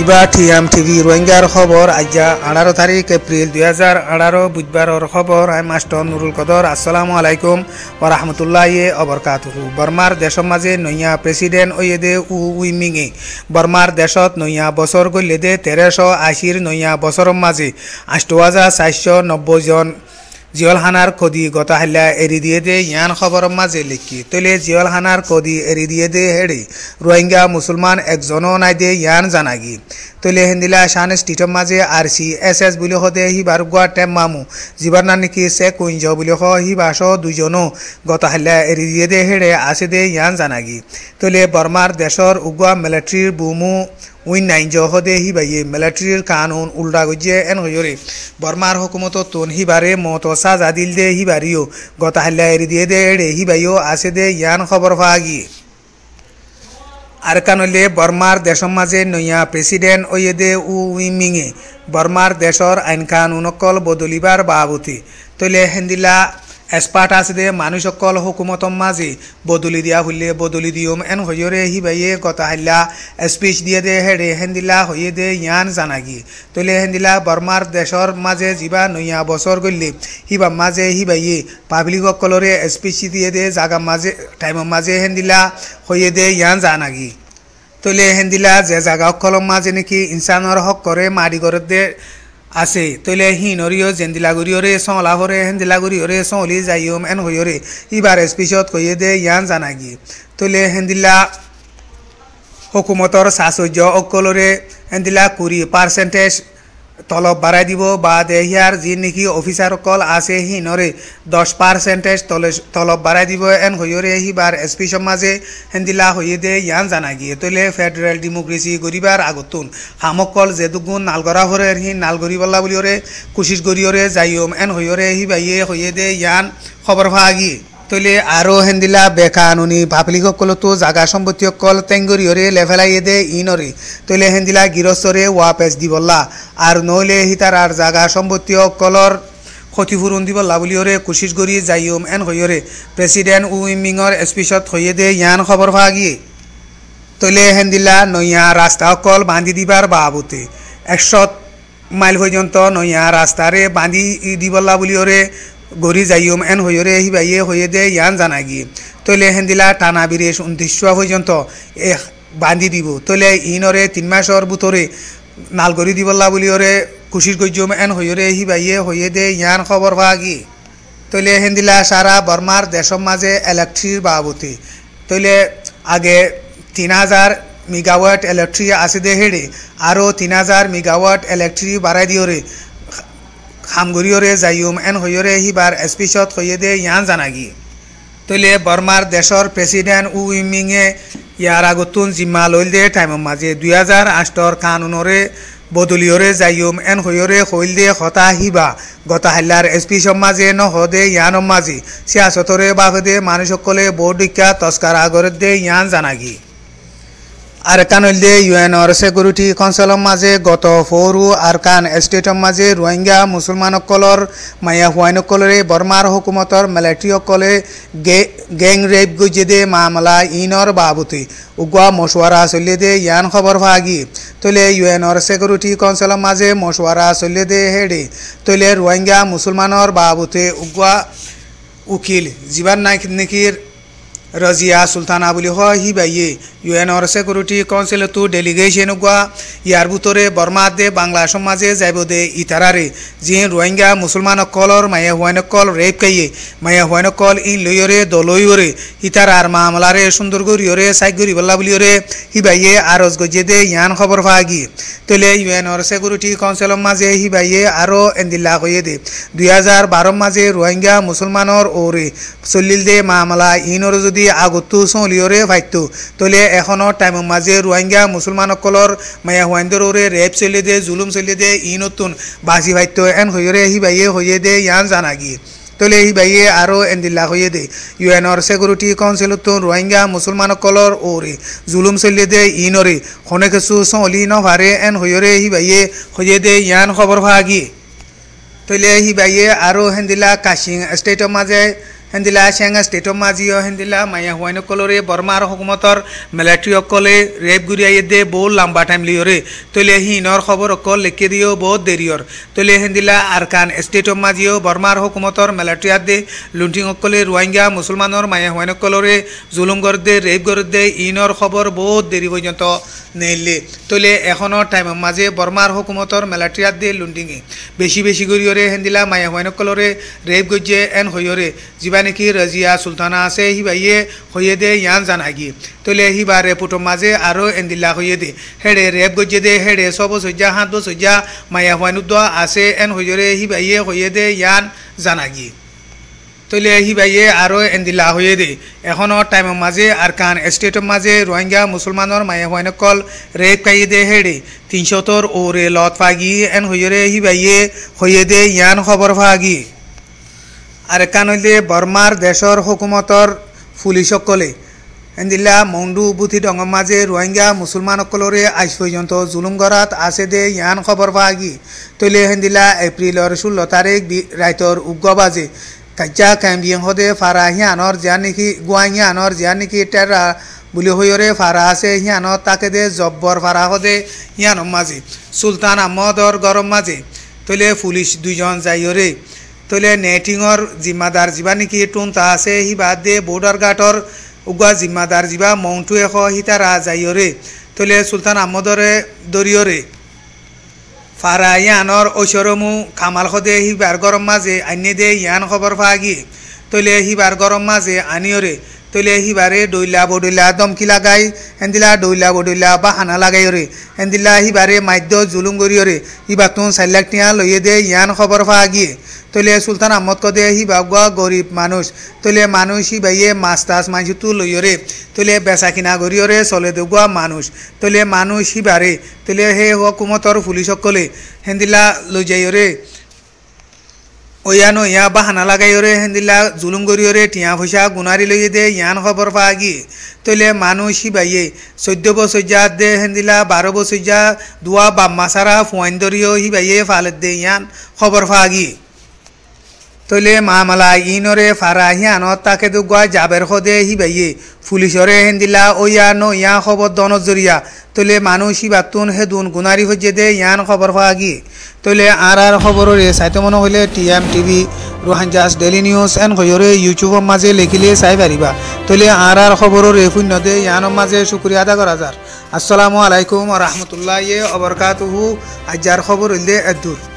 এবার TM TV রোহিঙ্গার খবর আজ্জা 18 তারিখ এপ্রিল 2018 বুধবারের খবর। আমি মাস্টার নুরুল কদর। আসসালামু আলাইকুম ওয়া রাহমাতুল্লাহি ওয়া বারাকাতুহু। বর্মার দেশের মাঝে নয়া প্রেসিডেন্ট ওয়েদে উইমিংয়ে বর্মার দেশত নয়া বছর গলেদে 1380 নয়া বছরের মাঝে 8490 জন জিয়লহানার কদি গতা হাল্লা এরি দিয়ে দে ইয়ান খবর মাঝে লিখি তলে জিয়লহানার কদি এরি দিয়ে দে হেড়ে রোহিঙ্গা মুসলমান একজনও নাই দে ইয়ান জানাগি তলে হেন্দিলা শান স্টিটর মাঝে RCSS বুলি হদে হিবার গুয়া টেম মামু জিবার নাকি সে কুইঞ্জ বুলি হিবাস দুজনও গতা হাল্লা এরি দিয়ে দে হেড়ে আছে দে ইয়ান জানাগি তলে বর্মার দেশর উগুয়া মিলিটারির বুমু উইন নাইন হদে হিবাইয়ে মিলিটারির কানুন উল্টা গজ্জে এন হইরে বর্মার হুকুমত তোন হিবারে মত সাজা দিল দে হিবারিও গতা হাল্লা এরি দিয়ে দে এড়ে হিবাইও আছে দে ইয়ান খবর ভাগি আর কানলে বর্মার দেশের মাঝে নয়া প্রেসিডেন্ট ওয়েদে উইমিংয়ে বর্মার দেশর আইন কানুনকল বদলিবার বাবতি তলে হেন্দিলা এসপার্ট আছে দে মানুষ সকল হুকুমতর মাঝে বদলি দিয়া হইলে বদলি দিয়ম এন হইরে হিবাইয়ে গতা হাল্লা স্পিচ দিয়ে দে হেড়ে হেন্দিলা হইয়ে দে ইয়ান জানাগি তলে হেন্দিলা বর্মার দেশর মাঝে যিবা নয়া বছর গলে হিবা মাঝে হিবাইয়ে পাবলিক সকলরে স্পিচ দিয়ে দে জাগা মাঝে টাইমের মাঝে হেন্দিলা হইয়ে দে ইয়ান জানাগি তলে হেন্দিলা যে জাগা সকলের মাঝে নাকি ইনসানর হক করে মারি করে দে আছে তলে হিনরিও জেন্দিলাগুড়িওরে সলাহরে হেন্দিলাগুড়িওরে সলি যাইম এন হইরে ইবার স্পিচত কইয়ে দে ইয়ান জানাগি তলে হেন্দিলা হুকুমতর সাহায্য অকলরে হেন্দিলা 20% তলব বাড়াই দিব বা দেহিয়ার যি নাকি অফিসার কল আছে হিনরে 10% তলব বাড়াই দিব এন হইরে হিবার স্পিচর মাঝে হেন্দিলা হইয়ে দে ইয়ান জানাগি তলে ফেডারেল ডেমোক্রেসি গরিবার আগতুন হামকল যেদুগুণ নালগরা হরে হি নালগরি বল্লা বলিওরে কুশিস গরিওরে যাইম এন হইরে হিবাইয়ে হইয়ে দে ইয়ান খবর ভাগি তলে আরো হেন্দিলা বেকানুনি পাবলিক সকলতো জাগা সম্পত্তি সকল টেঙ্গরিওরে লেভেলাইয়ে দে ইনরে তলে হেন্দিলা গিরস্তরে ওয়াপেস দিবল্লা আর নইলে হিতার আর জাগা সম্পত্তি সকলর ক্ষতিপূরণ দিবল্লা বলিওরে কোশিশ করি যাইম এন হইরে প্রেসিডেন্ট উইমিংর স্পিচত হইয়ে দে ইয়ান খবর ভাগি তলে হেন্দিলা নয়া রাস্তা সকল বান্ধি দিবার বাবতে 100 মাইল পর্যন্ত নয়া রাস্তারে বান্ধি দিবল্লা বলিওরে গড়ি যাইম এন হইরে হিবাইয়ে হইয়ে দে ইয়ান জানাগি তলে হেন্দিলা টানা 29 পর্যন্ত বান্ধি দিব তলে ইনরে 3 মাসর ভিতরে নালগরি দিবল্লা বলিওরে কুশির গজ্জম এন হইরে হিবাইয়ে হইয়ে দে ইয়ান খবর ভাগি তলে হেন্দিলা সারা বর্মার দেশের মাঝে ইলেকট্রির বাবতে তলে আগে 3000 মেগাওয়াট ইলেকট্রি আছে দে হেড়ে আরও 3000 মেগাওয়াট ইলেকট্রি বাড়াই দিওরে খামগরিওরে যাইম এন হইরে হিবার স্পিচত হইয়ে দে ইয়ান জানাগি তলে বর্মার দেশর প্রেসিডেন্ট উইমিংয়ে ইয়ার আগতুন জিম্মা লইল দে টাইমের মাঝে 2008 কানুনরে বদলিওরে যাইম এন হইরে হইল দে হতা হিবা গতা হাল্লার স্পিচর মাঝে নহদে ইয়ানর মাঝে সিয়াসতরে বাফদে মানুষ সকলে বৌডিকা তস্কার আগরে দে ইয়ান জানাগি আরকান দে ইউএনর সিকিউরিটি কাউন্সিলের মাঝে গত ফৌরু আরকান স্টেটর মাঝে রোহিঙ্গা মুসলমানসকলর মায়া হুয়াইনসকলরে বর্মার হুকুমতর মিলিটারি সকলে গ্যাং রেপ গজে দে মামলা ইনর বাবতি উগুয়া মশওয়ারা চলিয়ে দে ইয়ান খবর ভাগি তলে ইউএনর সিকিউরিটি কাউন্সিলের মাঝে মশওয়ারা চলিয়ে দে হেডে তলে রোহিঙ্গা মুসলমানর বাবতে উগুয়া উকিল জীবান নাকির রাজিয়া সুলতানা বলি হয় হিবাইয়ে ইউএনর সিকিউরিটি কাউন্সিল তো ডেলিগেশন গুয়া ইয়ার ভিতরে বর্মা দে বাংলা সমাজে যাইব দে ইতারারে যে রোহিঙ্গা মুসলমান কলর মায়া হুয়াইনকল রেপ কাইয়ে মায়া হুয়াইনকল ইন লইরে দলইরে ইতারার মামলারে সুন্দর গরিয়রে সাইগরি বল্লা বলিওরে হিবাইয়ে আরজ গজে দে ইয়ান খবর ভাগি তলে ইউএনর সিকিউরিটি কাউন্সিলের মাঝে হিবাইয়ে আরো এন্দিল্লা হয়ে দে 2012 মাঝে রোহিঙ্গা মুসলমানর ওরে চলিল দে মামলা ইনর যদি আগতো চলিওরে ভাইতো তলে এখনো টাইমের মাঝে রোহিঙ্গা মুসলমানসকলর মায়া হুয়াইন্দরে রেপ চলি দে জুলুম চলি দে ই নতুন বাজি ভাইতো এন হইরে হিবাইয়ে হইয়ে দে ইয়ান জানাগি তলে হিবাইয়ে আরও এন্দিল্লা হইয়ে দে ইউএনর সিকিউরিটি কাউন্সিলত রোহিঙ্গা মুসলমানসকলর ওরে জুলুম চলি দে ইনরে খনে কিছু চলি নভারে এন হইরে হিবাইয়ে হইয়ে দে ইয়ান খবর ভাগি তলে হিবাইয়ে আরও হেন্দিলা কাশিং স্টেটর মাঝে হেন্দিলা চেঙ্গা স্টেটৰ মাজিও হেন্দিলা মায়া হুৱাইন কলৰে বৰ্মাৰ হুকুমতৰ মিলিটাৰী অকলে ৰেপ গুৰিয়াই দে বহু লম্বা টাইম লিয়ৰে তলে হিনৰ খবৰ অকল লেখি দিও বহুত দেৰিয়ৰ তলে হেন্দিলা আৰকান স্টেটৰ মাজিও বৰ্মাৰ হুকুমতৰ মিলিটাৰী দে লুণ্টিং অকলে ৰোহিংগা মুছলমানৰ মায়া হুৱাইন কলৰে জুলুম গৰদে ৰেপ গৰদে ইনৰ খবৰ বহুত দেৰি পৰ্যন্ত নেইলে তলে এখনৰ টাইমৰ মাজে বৰ্মাৰ হুকুমতৰ মিলিটাৰী দে লুণ্টিঙে বেছি বেছি কৰিয়ৰে হেন্দিলা মায়া হুৱাইন কলৰে ৰেপ গজে এন হয়ৰে যিবা নেকি ৰাজিয়া সুলতানা আছে হিবাইয়ে হয়ে দে ইয়ান জানাগি তলে হিবা ৰেপুটৰ মাজে আৰু এন্দিলা হয়ে দে হেডে ৰেপ গজে দে হেডে সব সজ্জা হাত সজ্জা মায়া হুৱাইনুদ আছে এন হয়ৰে হিবাইয়ে হয়ে দে ইয়ান জানাগি তলে হিবাইয়ে আৰু এন্দিলা হয়ে দে এখনৰ টাইমৰ মাজে আৰকান স্টেটৰ মাজে ৰোহিংগা মুছলমানৰ মায়া হুৱাইনকল ৰেপ কাই দে হেডে 300 ওরে লত ফাগি এন হয়রে হিবাইয়ে হয়ে দে ইয়ান খবর ফাগি আরকান হইলে বর্মার দেশর হুকুমতর পুলিশসকলে এন্দিলা মন্ডু বুথি ডঙৰ মাজে ৰোহিংগা মুছলমানসকলৰে আজ পৰ্যন্ত জুলুম গৰাত আছে দে ইয়ান খবৰ ফাগি তলে হেন্দিলা এপ্ৰিলৰ 16 তাৰিখ ৰাইতৰ উগ্ৰবাজে কাজ্জা কাম্বিয়ং হদে ফাৰাহিয়ানৰ জিয়া নেকি গুৱাহিয়ানৰ জিয়া নেকি টেৰা বুলি হয়ৰে ফাৰা আছে হিয়ানত তাকে দে জব্বৰ ফাৰা হদে হিয়ানৰ মাঝে সুলতান আহমদর গরম মাঝে তলে পুলিশ দুইজন যাইরে তলে নেটিংর জিম্মাদার যিবা নেকি টুনতা আছে হিবা দে বর্ডার গার্ডর উগা জিম্মাদার যিবা মংটু এশ হিতারা যাইরে তলে সুলতান আহমদরে দরিয়রে ফারা ইয়ানর ঐশ্বরমু কামাল হদে হিবার গরম মাঝে আনি দে ইয়ান খবর ফাগি তলে হিবার গরম মাঝে আনিয়রে তলে হিবারে ডইলা বডইলা দমকি লাগাই হেন্দিলা ডইলা বডইলা বাহানা লাগাইরে হেন্দিলা হিবারে মাধ্য জুলুম গরিয়রে হিবাতুন 4 লাখ টিয়া লইয়ে দে ইয়ান খবর ফাগি তলে সুলতান আহমদ কদে হিবাগুয়া গরিব মানুষ তলে মানুষ হিবাইয়ে মাস্তাস মাঝুতু লইয়রে তলে বেচা কিনা গরিয়রে চলে দেগুয়া মানুষ তলে মানুষ হিবারে তলে হে হুকুমতর পুলিশসকলে হেন্দিলা লৈ যাইরে ওয়ানো ইয়া বাহানা লাগাইরে হেন্দিলা জুলুম গরিয়রে টিয়া পয়সা গুনারি লইয়ে দে ইয়ান খবর ফাগি তলে মানুষ হিবাইয়ে 14 বছর যা দে হেন্দিলা 12 বছর যা দুয়া বাম্মা সারা ফুয়াইন দরিও হিবাইয়ে ফালত দে ইয়ান খবর ফাগি তলে মামলা ইনরে ফারাহিয়ানত তাকে দুগুয়া জাবের হদে হিবাইয়ে পুলিশরে হেন্দিলা ওয়ানো ইয়া খবর দনত জরিয়া তলে মানুষ হিবাতুন হেদুন গুনারি হজ্জে দে ইয়ান খবর ফাগি তলে আর খবররে চাইতে মনে হইলে টিএম টিভি রোহাঞ্জাস ডেইলি নিউজ এন হয়রে ইউটিউবের মাঝে লিখিলে চাই পারিবা তলে আর খবররে শূন্য দে ইয়ানোর মাঝে শুক্রিয়া আদা করা যার আসসালামু আলাইকুম ওয়া রাহমাতুল্লাহি ওয়া বারাকাতুহু আজার খবর হইলে এদুর